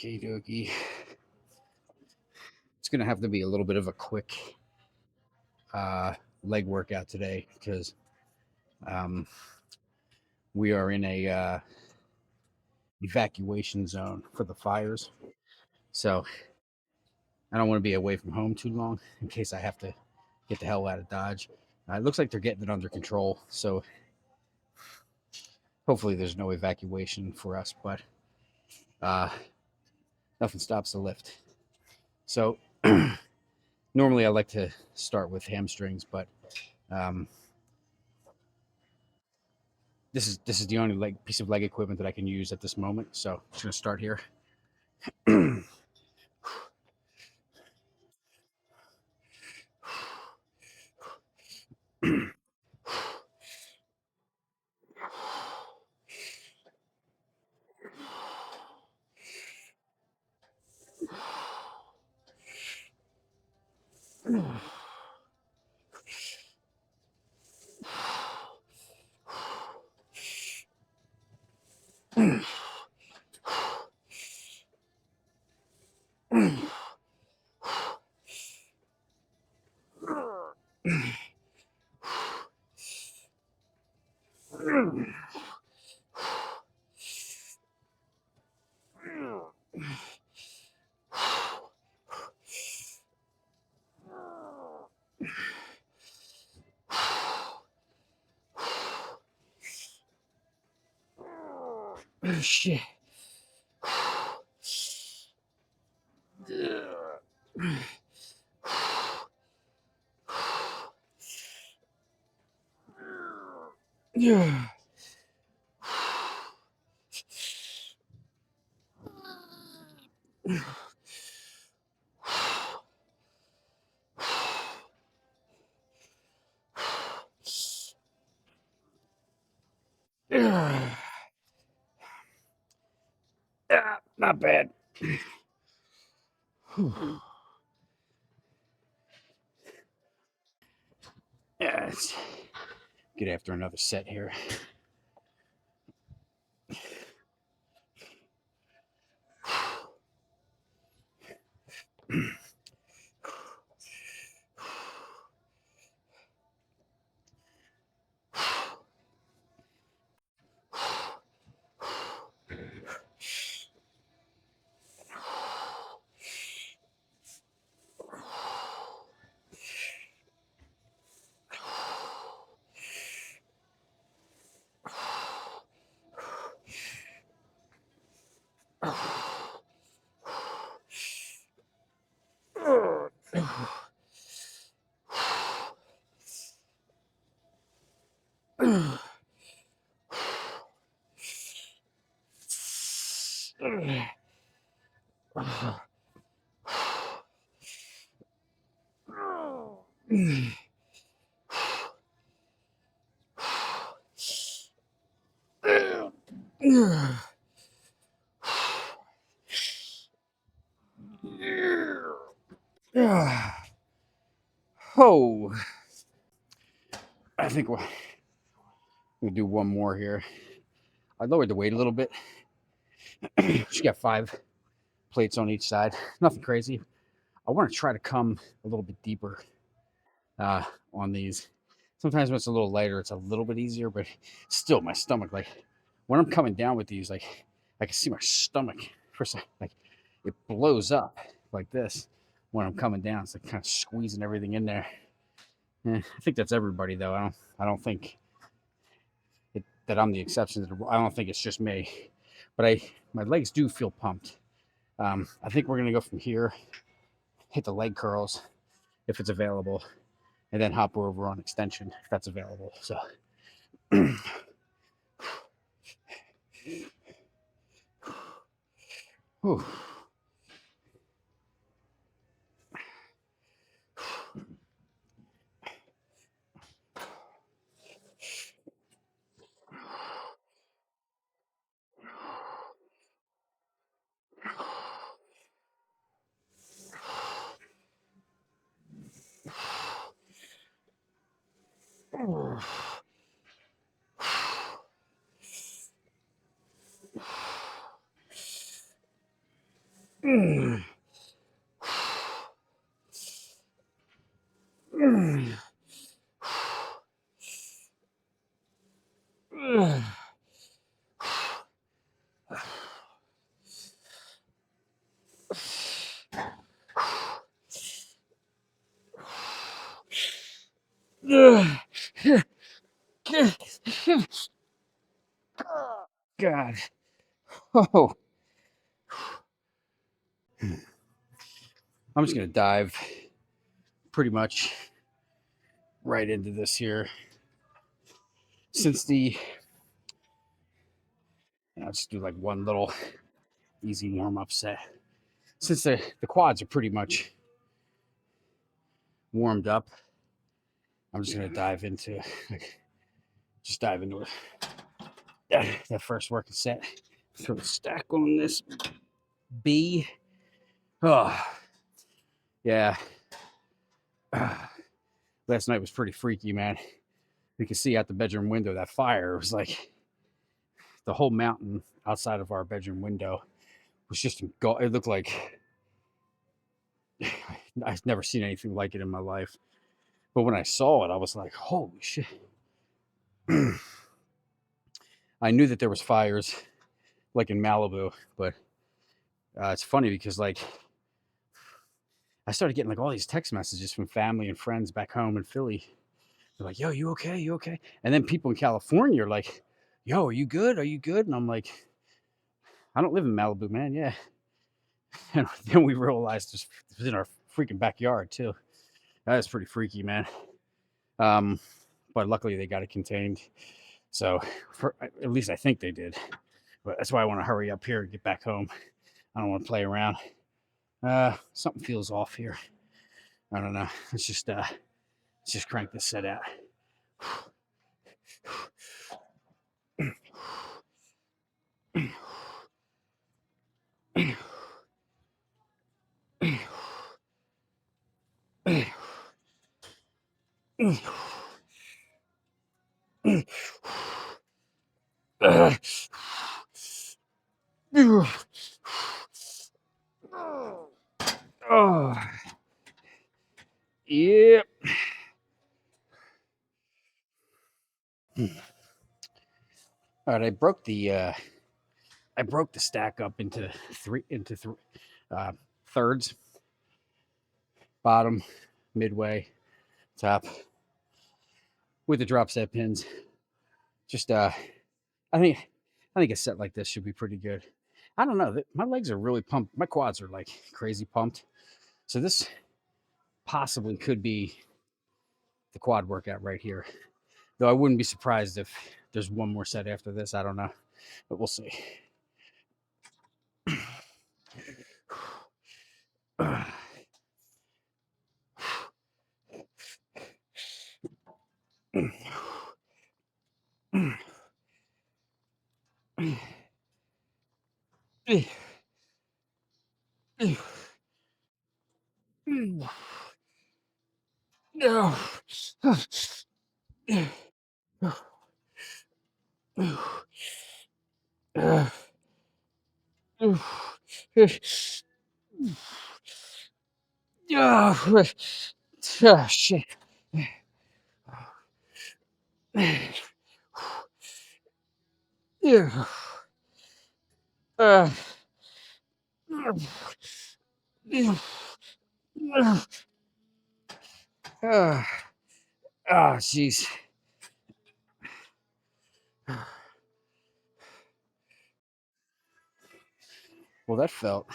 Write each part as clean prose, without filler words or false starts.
Okie dokie. It's going to have to be a little bit of a quick leg workout today because um, we are in a evacuation zone for the fires. So I don't want to be away from home too long in case I have to get the hell out of Dodge. It looks like they're getting it under control. So hopefully there's no evacuation for us, but uh, nothing stops the lift. So normally I like to start with hamstrings, but um, this is the only piece of leg equipment that I can use at this moment. So I'm just gonna start here. Oh, shit. Yeah. Yeah. Not bad. Yeah, let's get after another set here. Oh, I think we'll do one more here. I lowered the weight a little bit. She got 5 plates on each side. Nothing crazy. I want to try to come a little bit deeper uh, on these. Sometimes when it's a little lighter, it's a little bit easier, but still, my stomach, like when I'm coming down with these, like I can see my stomach for some, like it blows up like this when I'm coming down. It's like kind of squeezing everything in there. I think that's everybody though. I don't think that I'm the exception. I don't think it's just me, but my legs do feel pumped. I think we're gonna go from here, hit the leg curls if it's available, and then hop over on extension if that's available. So. Whew. God. Oh, I'm just gonna dive pretty much right into this here. Since I'll just do like one little easy warm up set. Since the quads are pretty much warmed up, I'm just gonna dive into it. That first working set. Throw the stack on this B. Oh, yeah. Last night was pretty freaky, man. You could see out the bedroom window that fire. It was like the whole mountain outside of our bedroom window was just it looked like I've never seen anything like it in my life. But when I saw it, I was like, holy shit. I knew that there was fires like in Malibu, but it's funny because like I started getting like all these text messages from family and friends back home in Philly. They're like, yo, you okay? You okay? And then people in California are like, yo, are you good? Are you good? And I'm like, I don't live in Malibu, man. Yeah. And then we realized it was in our freaking backyard too. That is pretty freaky, man. Um, but luckily they got it contained. So at least I think they did. But that's why I want to hurry up here and get back home. I don't want to play around. Something feels off here. I don't know. Let's just crank this set out. Oh, yep. All right, I broke the stack up into three thirds: bottom, midway, top, with the drop set pins. Just I think a set like this should be pretty good. I don't know. My legs are really pumped. My quads are like crazy pumped. So this possibly could be the quad workout right here. Though I wouldn't be surprised if there's one more set after this. I don't know, but we'll see. No. Oh, shit. Yeah. Oh, jeez. Well, that felt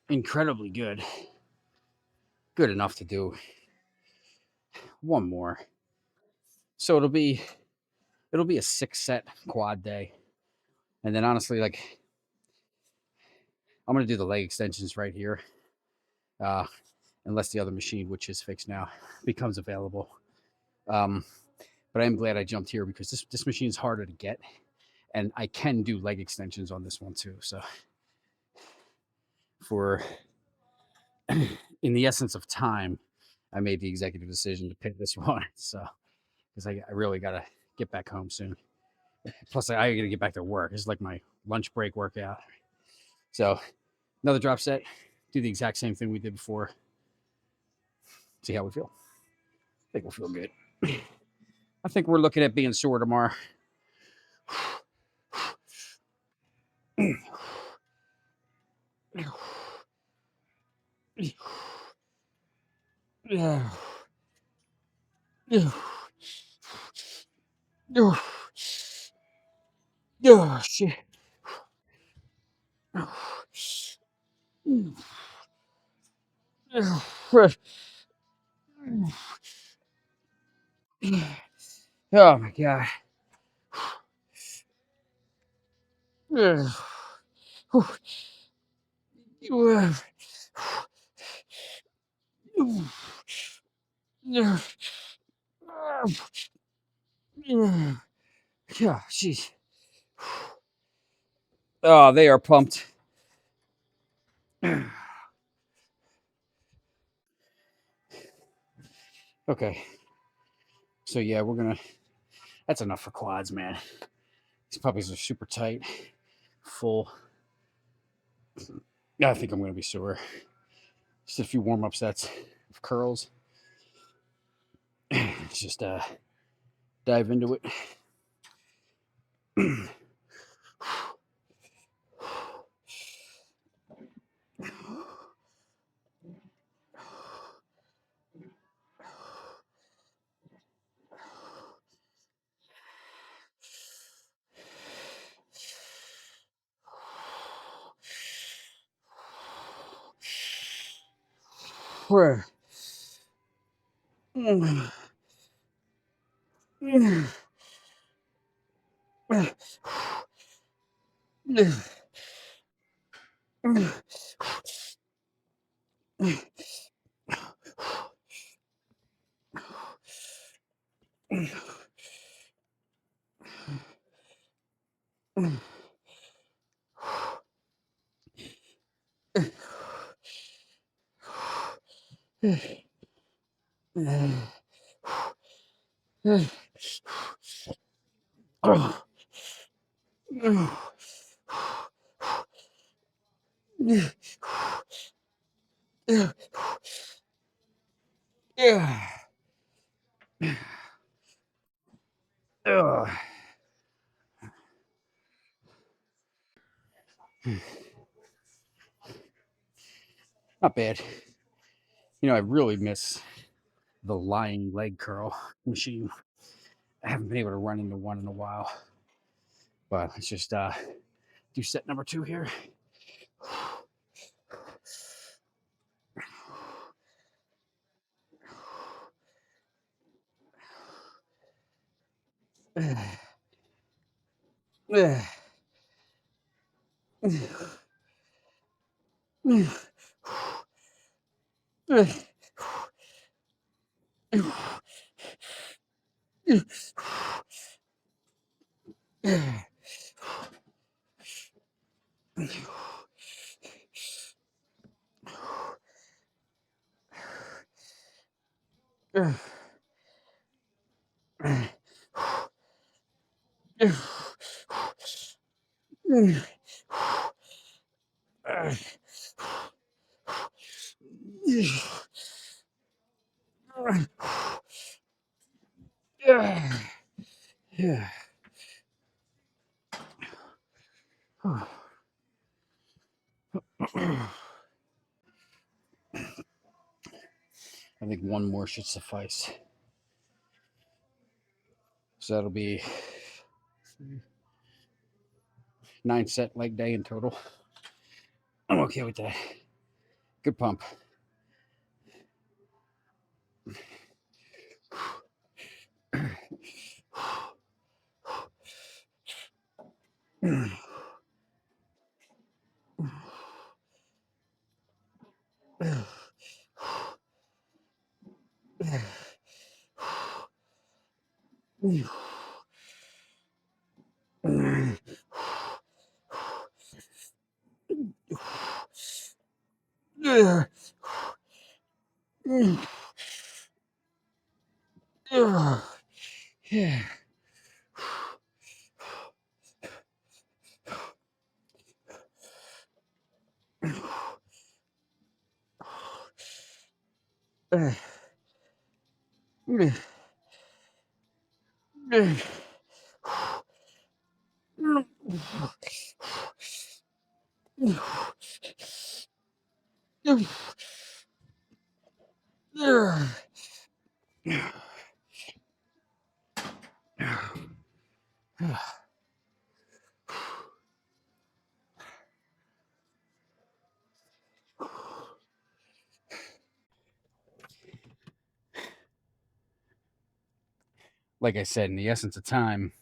incredibly good. Good enough to do one more. So it'll be a 6-set quad day. And then honestly, like I'm gonna do the leg extensions right here. Uh, unless the other machine, which is fixed now, becomes available. Um, but I am glad I jumped here because this machine is harder to get, and I can do leg extensions on this one too. So for in the essence of time, I made the executive decision to pick this one. So because I really gotta get back home soon. Plus, I gotta get back to work. It's like my lunch break workout. So Another drop set. Do the exact same thing we did before. See how we feel. I think we'll feel good. I think we're looking at being sore tomorrow. Yeah. Oh, shit. Oh my god. Yeah, jeez. Oh, they are pumped. Okay. So yeah, we're gonna. That's enough for quads, man. These puppies are super tight, full. I think I'm gonna be sore. Just a few warm up sets of curls. Just dive into it. Where? Yeah. Not bad. You know, I really miss the lying leg curl machine. I haven't been able to run into one in a while. But let's just do set number 2 here. Yeah. I think one more should suffice. So that'll be 9 set leg day in total. I'm okay with that. Good pump. Yeah. Like I said, in the essence of time,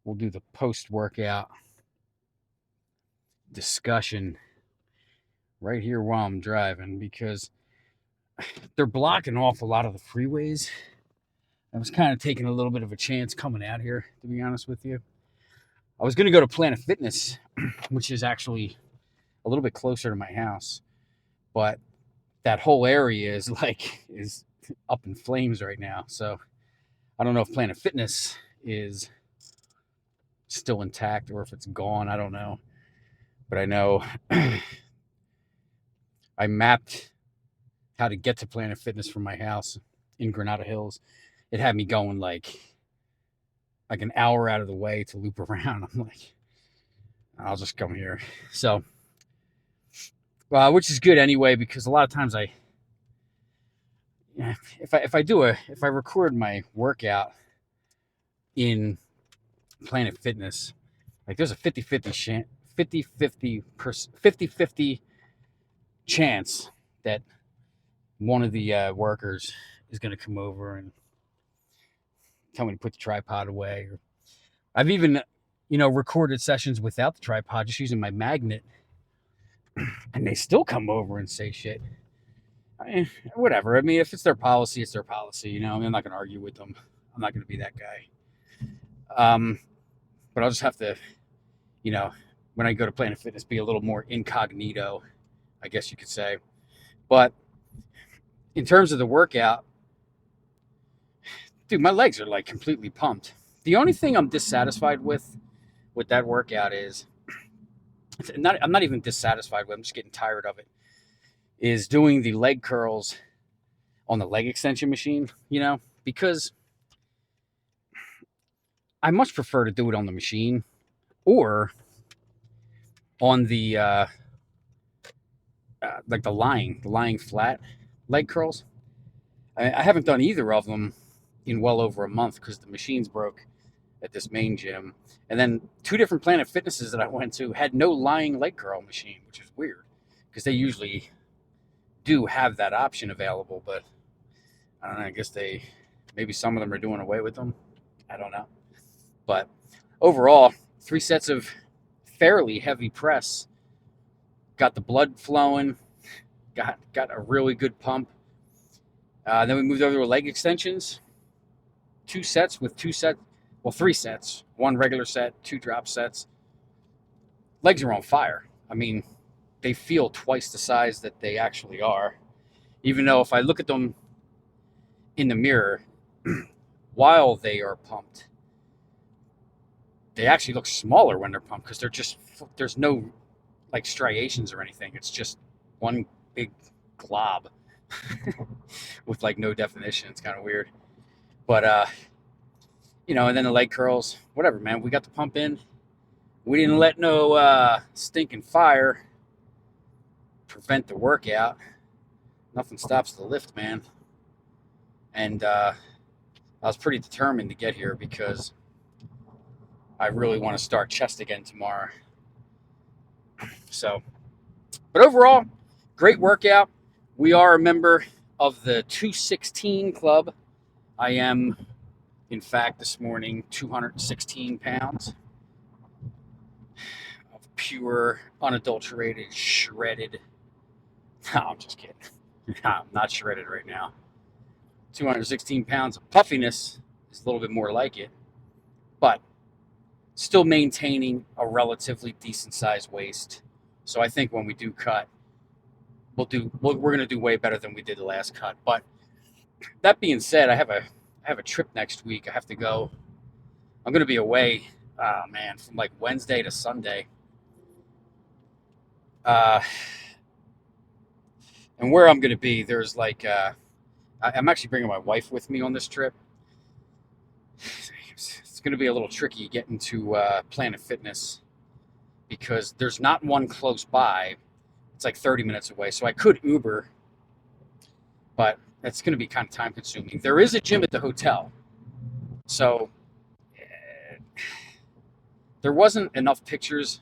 we'll do the post-workout discussion right here while I'm driving, because they're blocking off a lot of the freeways. I was kind of taking a little bit of a chance coming out here, to be honest with you. I was going to go to Planet Fitness, which is actually a little bit closer to my house, but that whole area is up in flames right now. So I don't know if Planet Fitness is still intact or if it's gone. I don't know. But I know I mapped how to get to Planet Fitness from my house in Granada Hills. It had me going like an hour out of the way to loop around. I'm like, I'll just come here. So, which is good anyway, because a lot of times if I record my workout in Planet Fitness, like there's a 50-50 chance that one of the workers is going to come over and tell me to put the tripod away. Or I've even, recorded sessions without the tripod, just using my magnet, and they still come over and say shit. Whatever. I mean, if it's their policy, it's their policy. I'm not going to argue with them. I'm not going to be that guy. But I'll just have to, when I go to Planet Fitness, be a little more incognito, I guess you could say. But in terms of the workout, dude, my legs are like completely pumped. The only thing I'm dissatisfied with that workout is, I'm not even dissatisfied with, I'm just getting tired of it, is doing the leg curls on the leg extension machine, because I much prefer to do it on the machine or on the like the lying flat leg curls. I haven't done either of them in well over a month because the machines broke at this main gym. And then 2 different Planet Fitnesses that I went to had no lying leg curl machine, which is weird because they usually do have that option available. But I don't know, I guess maybe some of them are doing away with them. I don't know. But overall, 3 sets of fairly heavy press. Got the blood flowing. Got a really good pump. Then we moved over to leg extensions. 3 sets. 1 regular set, 2 drop sets. Legs are on fire. I mean, they feel twice the size that they actually are. Even though if I look at them in the mirror while they are pumped, they actually look smaller when they're pumped because there's no like striations or anything. It's just one big glob with like no definition. It's kind of weird. But and then the leg curls, whatever, man. We got the pump in. We didn't let no stinking fire prevent the workout. Nothing stops the lift, man. And I was pretty determined to get here because I really want to start chest again tomorrow. So, but overall, great workout. We are a member of the 216 Club. I am, in fact, this morning, 216 pounds of pure, unadulterated, shredded. No, I'm just kidding. I'm not shredded right now. 216 pounds of puffiness is a little bit more like it, but still maintaining a relatively decent sized waist. So I think when we do cut, we're going to do way better than we did the last cut. But that being said, I have a trip next week. I have to go. I'm going to be away, from like Wednesday to Sunday. And where I'm going to be, there's like I'm actually bringing my wife with me on this trip. It's going to be a little tricky getting to Planet Fitness because there's not one close by. It's like 30 minutes away, so I could Uber, but it's going to be kind of time consuming. There is a gym at the hotel, so there wasn't enough pictures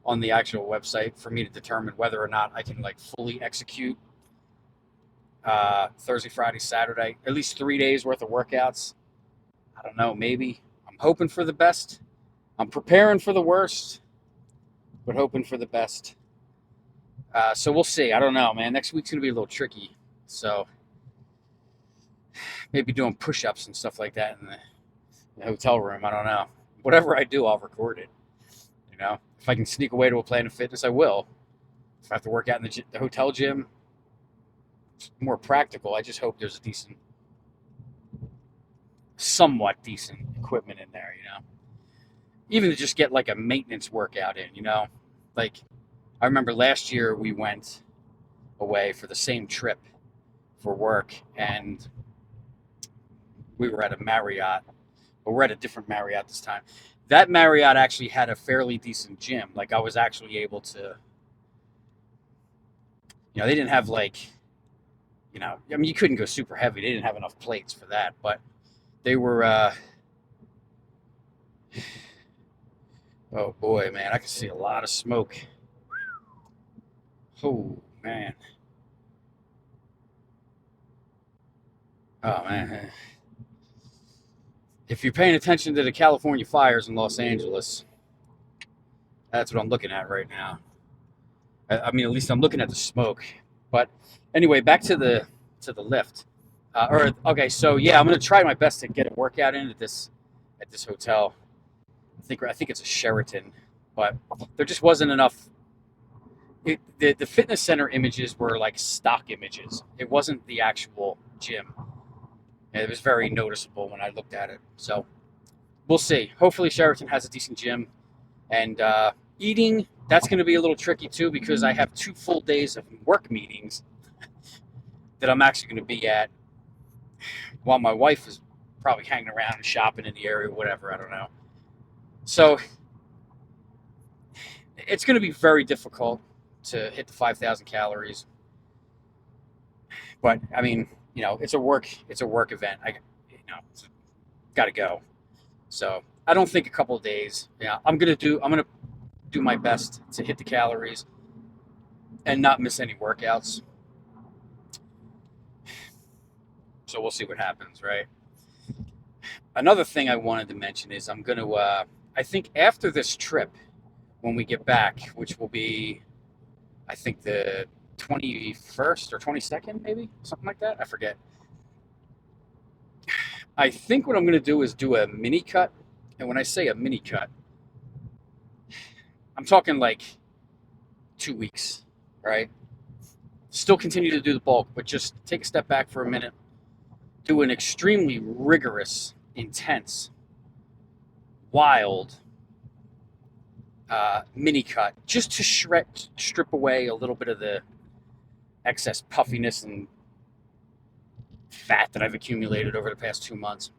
on the actual website for me to determine whether or not I can like fully execute Thursday, Friday, Saturday, at least 3 days worth of workouts. I don't know, maybe. I'm hoping for the best. I'm preparing for the worst, but hoping for the best. So we'll see. I don't know, man. Next week's going to be a little tricky. So maybe doing push-ups and stuff like that in the hotel room. I don't know. Whatever I do, I'll record it. You know, if I can sneak away to a Planet Fitness, I will. If I have to work out in the hotel gym, it's more practical. I just hope there's a decent, somewhat decent equipment in there, you know. Even to just get like a maintenance workout in, you know. Like, I remember last year we went away for the same trip for work, and we were at a Marriott, but we're at a different Marriott this time. That Marriott actually had a fairly decent gym. Like, I was actually able to, you know, they didn't have like, you know, I mean, you couldn't go super heavy. They didn't have enough plates for that, but they were, oh boy, man, I can see a lot of smoke. Oh, man. Oh, man. If you're paying attention to the California fires in Los Angeles, that's what I'm looking at right now. I mean, at least I'm looking at the smoke. But anyway, back to the lift. Okay, so yeah, I'm gonna try my best to get a workout in at this hotel. I think it's a Sheraton, but there just wasn't enough. The fitness center images were like stock images. It wasn't the actual gym. And it was very noticeable when I looked at it. So we'll see. Hopefully Sheraton has a decent gym. And eating, that's going to be a little tricky too because I have 2 full days of work meetings that I'm actually going to be at while my wife is probably hanging around and shopping in the area, whatever, I don't know. So it's going to be very difficult to hit the 5,000 calories. But I mean, you know, it's a work event. Got to go. So I don't think a couple of days. Yeah, I'm gonna do my best to hit the calories and not miss any workouts. So we'll see what happens, right? Another thing I wanted to mention is I'm gonna. I think after this trip, when we get back, which will be, I think the 21st or 22nd, maybe something like that. I forget. I think what I'm going to do is do a mini cut. And when I say a mini cut, I'm talking like 2 weeks, right? Still continue to do the bulk, but just take a step back for a minute. Do an extremely rigorous, intense, wild mini cut just to strip away a little bit of the excess puffiness and fat that I've accumulated over the past 2 months.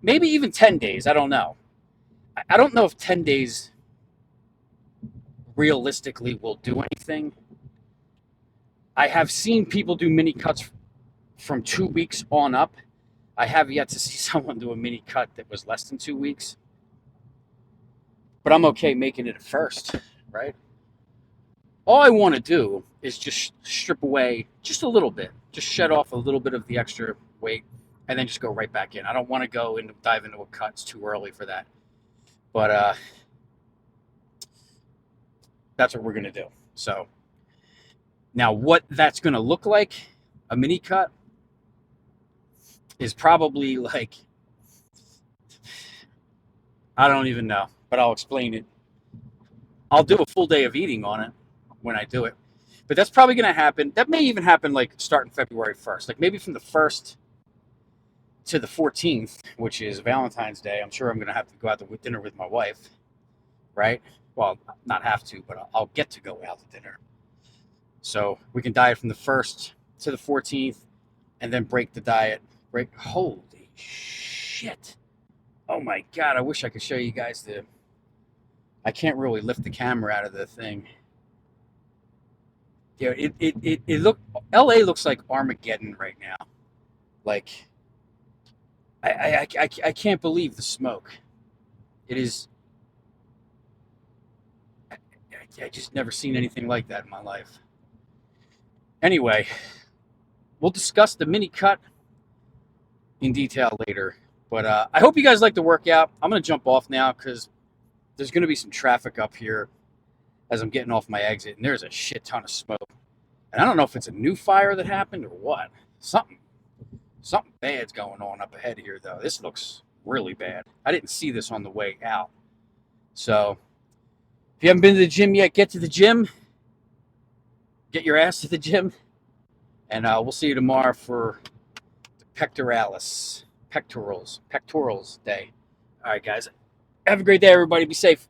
Maybe even 10 days. I don't know. I don't know if 10 days realistically will do anything. I have seen people do mini cuts from 2 weeks on up. I have yet to see someone do a mini cut that was less than 2 weeks. But I'm okay making it at first, right? All I want to do is just strip away just a little bit. Just shed off a little bit of the extra weight and then just go right back in. I don't want to go and dive into a cut. It's too early for that. But that's what we're going to do. So now what that's going to look like, a mini cut, is probably like, I don't even know, but I'll explain it. I'll do a full day of eating on it when I do it. But that's probably going to happen. That may even happen like starting February 1st. Like maybe from the 1st to the 14th, which is Valentine's Day. I'm sure I'm going to have to go out to dinner with my wife, right? Well, not have to, but I'll get to go out to dinner. So we can diet from the 1st to the 14th and then break the diet. Holy shit. Oh my God. I wish I could show you guys I can't really lift the camera out of the thing. Yeah, LA looks like Armageddon right now. Like, I can't believe the smoke. It is, I just never seen anything like that in my life. Anyway, we'll discuss the mini cut in detail later. But I hope you guys like the workout. I'm going to jump off now because there's going to be some traffic up here as I'm getting off my exit, and there's a shit ton of smoke. And I don't know if it's a new fire that happened or what. Something bad's going on up ahead here, though. This looks really bad. I didn't see this on the way out. So if you haven't been to the gym yet, get to the gym. Get your ass to the gym. And we'll see you tomorrow for the pectorals day. All right, guys. Have a great day, everybody. Be safe.